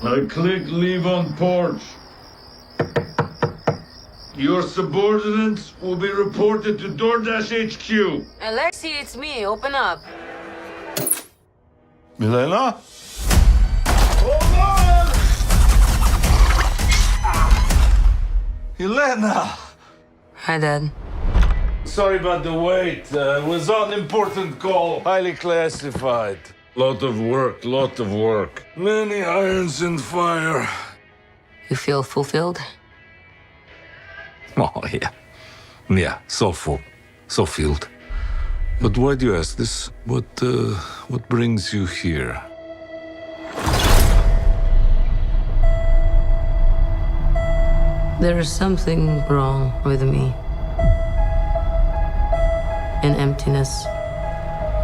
I click leave on porch. Your subordinates will be reported to DoorDash HQ. Alexi, it's me. Open up. Milena? Hold on! Helena! Hi, Dad. Sorry about the wait. It was on important call. Highly classified. Lot of work. Many irons in fire. You feel fulfilled? Oh, yeah. Yeah, so full. So filled. But why do you ask this? What brings you here? There is something wrong with me. An emptiness.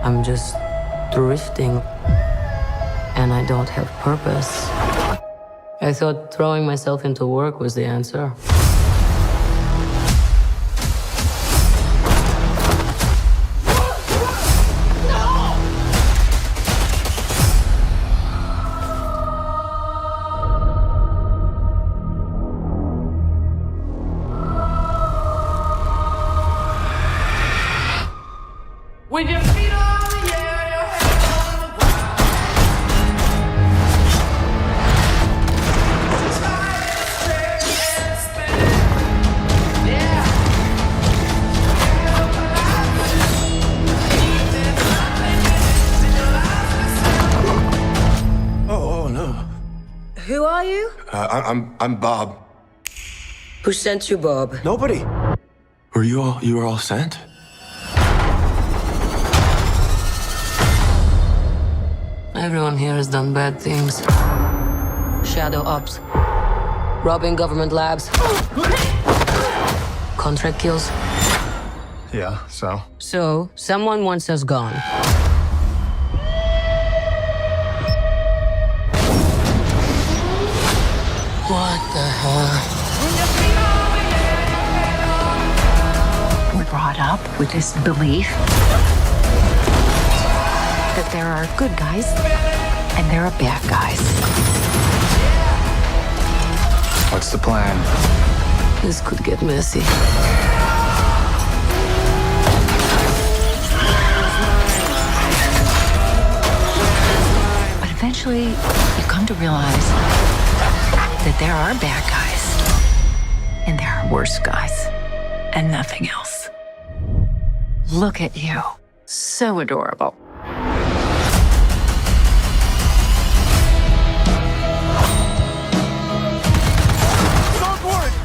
I'm just drifting. And I don't have purpose. I thought throwing myself into work was the answer. With your feet on the air, your head on the ground. Try and stay and spin. Yeah. Oh, no. Who are you? I'm Bob. Who sent you, Bob? Nobody. You were all sent? Everyone here has done bad things. Shadow ops. Robbing government labs. Contract kills. Yeah, so? So, someone wants us gone. What the hell? We're brought up with this belief that there are good guys and there are bad guys. What's the plan? This could get messy. But eventually, you come to realize that there are bad guys and there are worse guys and nothing else. Look at you. So adorable.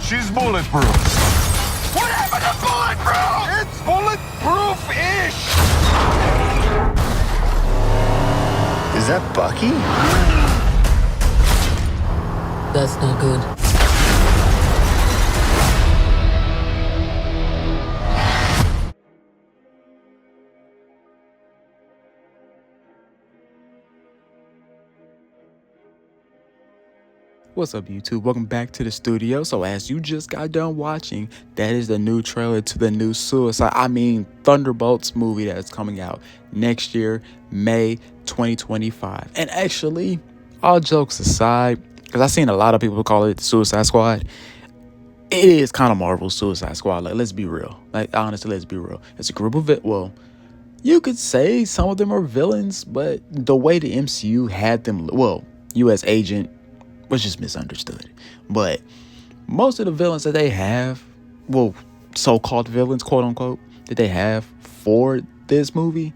She's bulletproof. What happened to bulletproof? It's bulletproof-ish! Is that Bucky? That's not good. What's up, YouTube? Welcome back to the studio. So as you just got done watching, that is the new trailer to the new Thunderbolts movie that's coming out next year, May 2025. And actually, all jokes aside, because I've seen a lot of people call it Suicide Squad, it is kind of Marvel's Suicide Squad. Like, let's be real. Like, honestly, let's be real. It's a group of you could say some of them are villains, but the way the MCU had them, U.S. Agent was just misunderstood. But most of the villains that they have, so-called villains, quote unquote, that they have for this movie,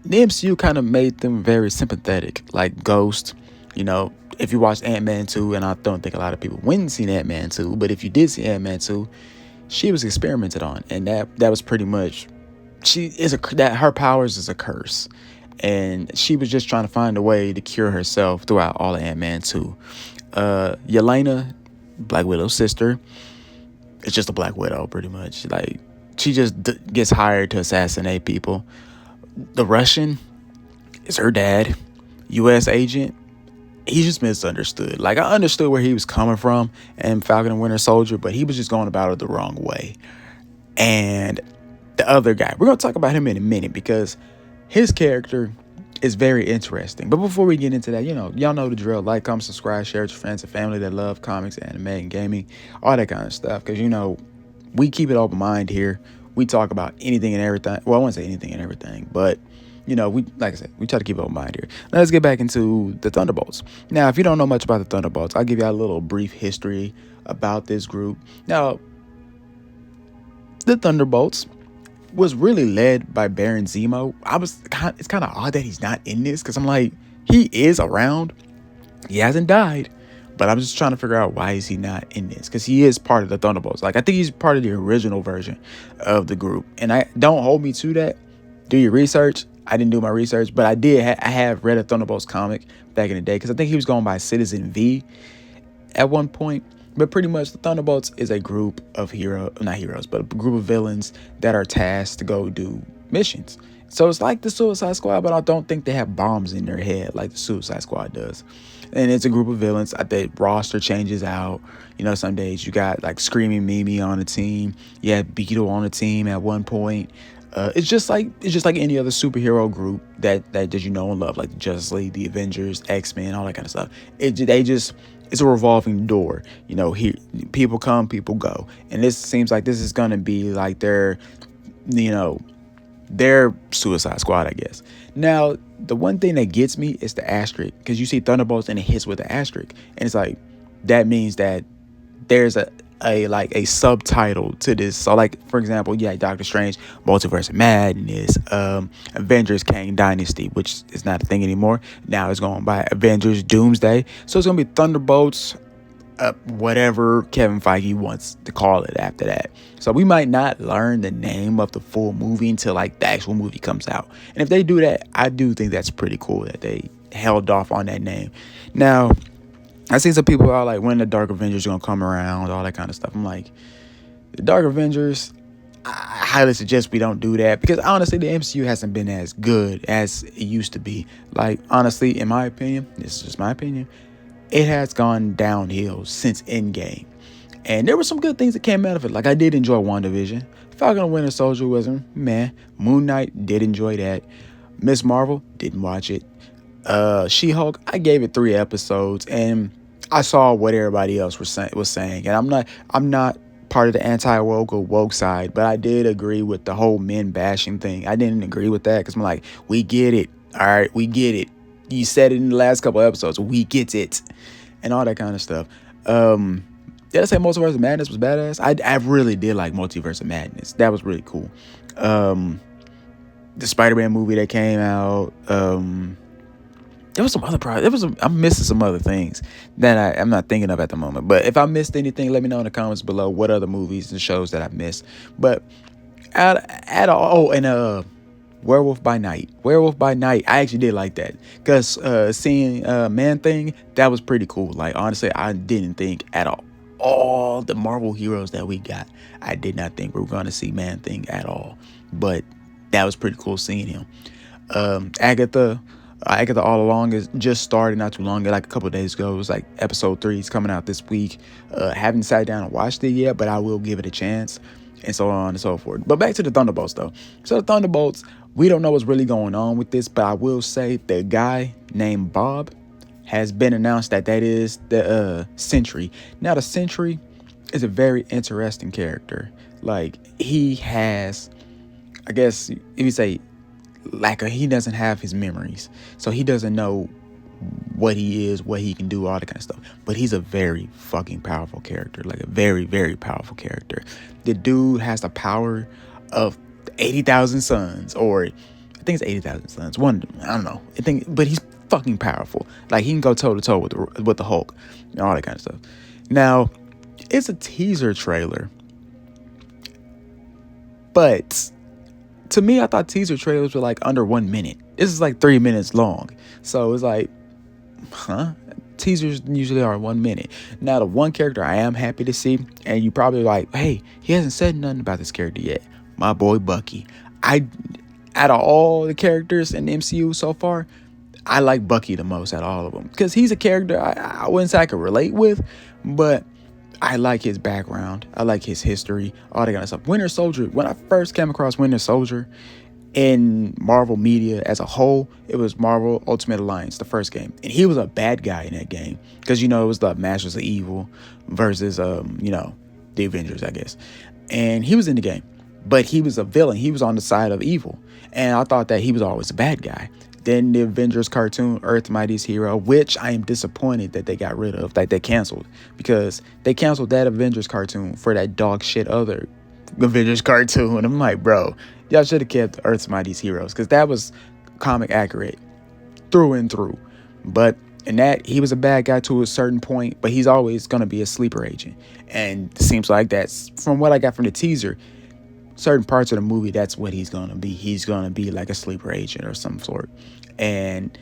the MCU kind of made them very sympathetic. Like Ghost, if you watched Ant-Man 2, and I don't think a lot of people went and seen Ant-Man 2, but if you did see Ant-Man 2, she was experimented on, and that was pretty much, her powers is a curse. And she was just trying to find a way to cure herself throughout all of Ant-Man 2. Yelena, Black Widow's sister, it's just a Black Widow, pretty much. Like, she just gets hired to assassinate people. The Russian is her dad. U.S. Agent, he's just misunderstood. Like, I understood where he was coming from in Falcon and Winter Soldier, but he was just going about it the wrong way. And the other guy, we're going to talk about him in a minute, because his character it's very interesting. But before we get into that, y'all know the drill. Like, comment, subscribe, share with your friends and family that love comics, anime, and gaming, all that kind of stuff. Because, we keep it open mind here. We talk about anything and everything. Well, I won't say anything and everything, but, like I said, we try to keep it open mind here. Now, let's get back into the Thunderbolts. Now, if you don't know much about the Thunderbolts, I'll give you a little brief history about this group. Now, the Thunderbolts was really led by Baron Zemo. It's kind of odd that he's not in this, because I'm like, he is around. He hasn't died, but I'm just trying to figure out why is he not in this, because he is part of the Thunderbolts. Like, I think he's part of the original version of the group, and I don't hold me to that. Do your research. I didn't do my research, but I have read a Thunderbolts comic back in the day, because I think he was going by Citizen V at one point. But pretty much the Thunderbolts is a group of not heroes, but a group of villains that are tasked to go do missions. So it's like the Suicide Squad, but I don't think they have bombs in their head like the Suicide Squad does. And it's a group of villains. The roster changes out. Some days you got like Screaming Mimi on the team. You had Beetle on the team at one point. It's just like any other superhero group that you know and love, like the Justice League, the Avengers, X-Men, all that kind of stuff. It's a revolving door. Here people come, people go, and this seems like this is gonna be like their Suicide Squad, I guess. Now, the one thing that gets me is the asterisk, because you see Thunderbolts and it hits with the asterisk, and it's like that means that there's a subtitle to this. So, like, for example, Doctor Strange, Multiverse of Madness, Avengers Kang Dynasty, which is not a thing anymore. Now it's going by Avengers Doomsday. So it's gonna be Thunderbolts, whatever Kevin Feige wants to call it after that. So we might not learn the name of the full movie until like the actual movie comes out. And if they do that, I do think that's pretty cool that they held off on that name. Now, I see some people are like, when the Dark Avengers are gonna come around, all that kind of stuff. I'm like, the Dark Avengers, I highly suggest we don't do that, because honestly, the MCU hasn't been as good as it used to be. Like, honestly, in my opinion, this is just my opinion, it has gone downhill since Endgame. And there were some good things that came out of it. Like, I did enjoy WandaVision. Falcon and Winter Soldier was meh. Moon Knight, did enjoy that. Miss Marvel, didn't watch it. She-Hulk, I gave it 3 episodes, and I saw what everybody else was saying. And I'm not part of the woke side, but I did agree with the whole men bashing thing. I didn't agree with that, because I'm like, we get it. All right, we get it. You said it in the last couple episodes. We get it. And all that kind of stuff. Did I say Multiverse of Madness was badass? I really did like Multiverse of Madness. That was really cool. The Spider-Man movie that came out. There was some other I'm missing some other things that I'm not thinking of at the moment. But if I missed anything, let me know in the comments below what other movies and shows that I missed. But Werewolf by Night. I actually did like that, because seeing Man-Thing, that was pretty cool. Like, honestly, I didn't think at all the Marvel heroes that we got, I did not think we were going to see Man-Thing at all. But that was pretty cool seeing him. Agatha All Along is just started not too long ago, like a couple of days ago. It was like episode 3 is coming out this week. Haven't sat down and watched it yet, but I will give it a chance, and so on and so forth. But back to the Thunderbolts, though. So the Thunderbolts, we don't know what's really going on with this, but I will say the guy named Bob has been announced that is the Sentry. Now, the Sentry is a very interesting character. Like, he has, I guess, if you say, he doesn't have his memories, so he doesn't know what he is, what he can do, all that kind of stuff. But he's a very fucking powerful character, like a very, very powerful character. The dude has the power of 80,000 suns, or I think it's 80,000 suns. I don't know. But he's fucking powerful. Like, he can go toe to toe with the Hulk and all that kind of stuff. Now, it's a teaser trailer, but to me, I thought teaser trailers were like under 1 minute. This is like 3 minutes long. So it's like, teasers usually are 1 minute. Now, the one character I am happy to see, and you probably like, hey, he hasn't said nothing about this character yet. My boy Bucky. Out of all the characters in the MCU so far, I like Bucky the most out of all of them, because he's a character I wouldn't say I could relate with, but I like his background. I like his history, all that kind of stuff. Winter Soldier, when I first came across Winter Soldier, in Marvel media as a whole, it was Marvel Ultimate Alliance, the first game. And he was a bad guy in that game. Because, it was the Masters of Evil versus, the Avengers, I guess. And he was in the game. But he was a villain. He was on the side of evil. And I thought that he was always a bad guy. Then the Avengers cartoon, Earth's Mightiest Hero, which I am disappointed that they got rid of, like they canceled. Because they canceled that Avengers cartoon for that dog shit other Avengers cartoon. And I'm like, bro, y'all should have kept Earth's Mightiest Heroes. Because that was comic accurate through and through. But in that, he was a bad guy to a certain point. But he's always going to be a sleeper agent. And it seems like that's, from what I got from the teaser, certain parts of the movie, that's what he's going to be. He's going to be like a sleeper agent or some sort. And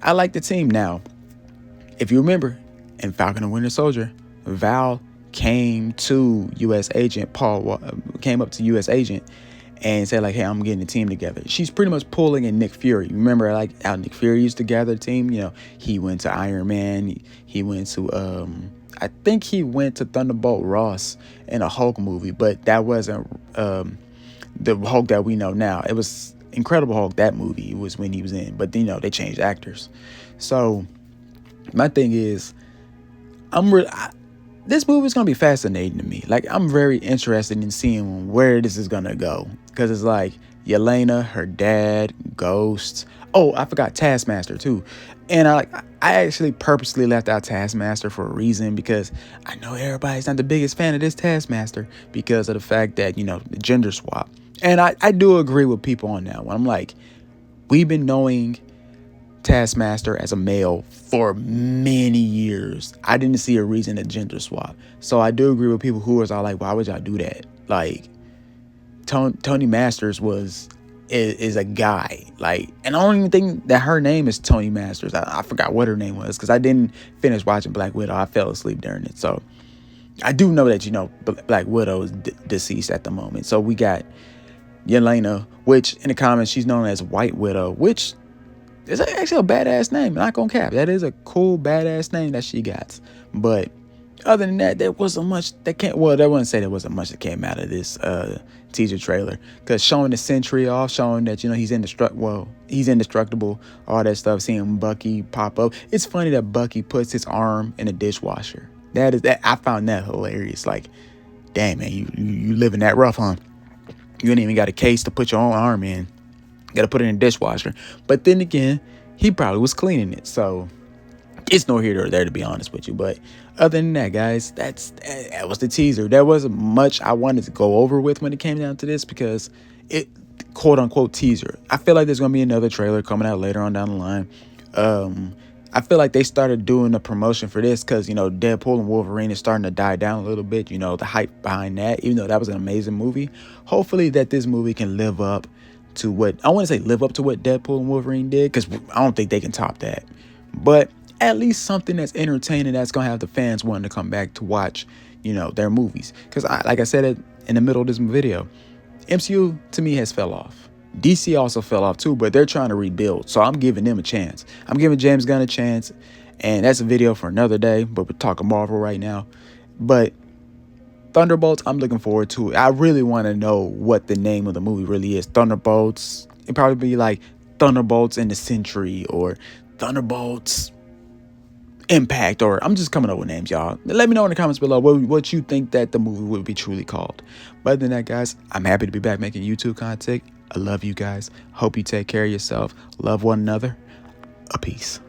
I like the team now. If you remember, in Falcon and Winter Soldier, Val came to U.S. Agent, came up to U.S. Agent and said, like, hey, I'm getting the team together. She's pretty much pulling in Nick Fury. Remember, like, how Nick Fury used to gather the team? He went to Iron Man. He went to, I think he went to Thunderbolt Ross in a Hulk movie, but that wasn't the Hulk that we know now. It was Incredible Hulk, that movie was when he was in, but they changed actors. So my thing is, this movie is gonna be fascinating to me. Like, I'm very interested in seeing where this is gonna go, because it's like Yelena, her dad, Ghost. Oh, I forgot Taskmaster too. And I actually purposely left out Taskmaster for a reason, because I know everybody's not the biggest fan of this Taskmaster because of the fact that the gender swap. And I do agree with people on that one. I'm like, we've been knowing Taskmaster as a male for many years. I didn't see a reason to gender swap. So I do agree with people who are like, why would y'all do that? Like, Tony Masters is a guy. Like, and I don't even think that her name is Tony Masters. I forgot what her name was because I didn't finish watching Black Widow. I fell asleep during it. So I do know that, Black Widow is deceased at the moment. So we got Yelena, which in the comics she's known as White Widow, which is actually a badass name. Not gonna cap. That is a cool badass name that she got. But other than that, there wasn't much that came. Well, I wouldn't say there wasn't much that came out of this teaser trailer, because showing the Sentry off, showing that he's indestructible, all that stuff. Seeing Bucky pop up. It's funny that Bucky puts his arm in a dishwasher. I found that hilarious. Like, damn, man, you living that rough, huh? You ain't even got a case to put your own arm in. Got to put it in a dishwasher. But then again, he probably was cleaning it. So it's no here nor there, to be honest with you. But other than that, guys, that was the teaser. There wasn't much I wanted to go over with when it came down to this, because it, quote unquote, teaser. I feel like there's going to be another trailer coming out later on down the line. I feel like they started doing the promotion for this because, Deadpool and Wolverine is starting to die down a little bit. The hype behind that, even though that was an amazing movie. Hopefully that this movie can live up to what, I want to say live up to what Deadpool and Wolverine did, because I don't think they can top that. But at least something that's entertaining, that's going to have the fans wanting to come back to watch, their movies. Because like I said in the middle of this video, MCU to me has fell off. DC also fell off too, but they're trying to rebuild. So I'm giving them a chance. I'm giving James Gunn a chance. And that's a video for another day, but we're talking Marvel right now. But Thunderbolts, I'm looking forward to it. I really want to know what the name of the movie really is. Thunderbolts. It'd probably be like Thunderbolts in the Sentry, or Thunderbolts Impact, or I'm just coming up with names, y'all. Let me know in the comments below what you think that the movie would be truly called. But other than that, guys, I'm happy to be back making YouTube content. I love you guys. Hope you take care of yourself. Love one another. A peace.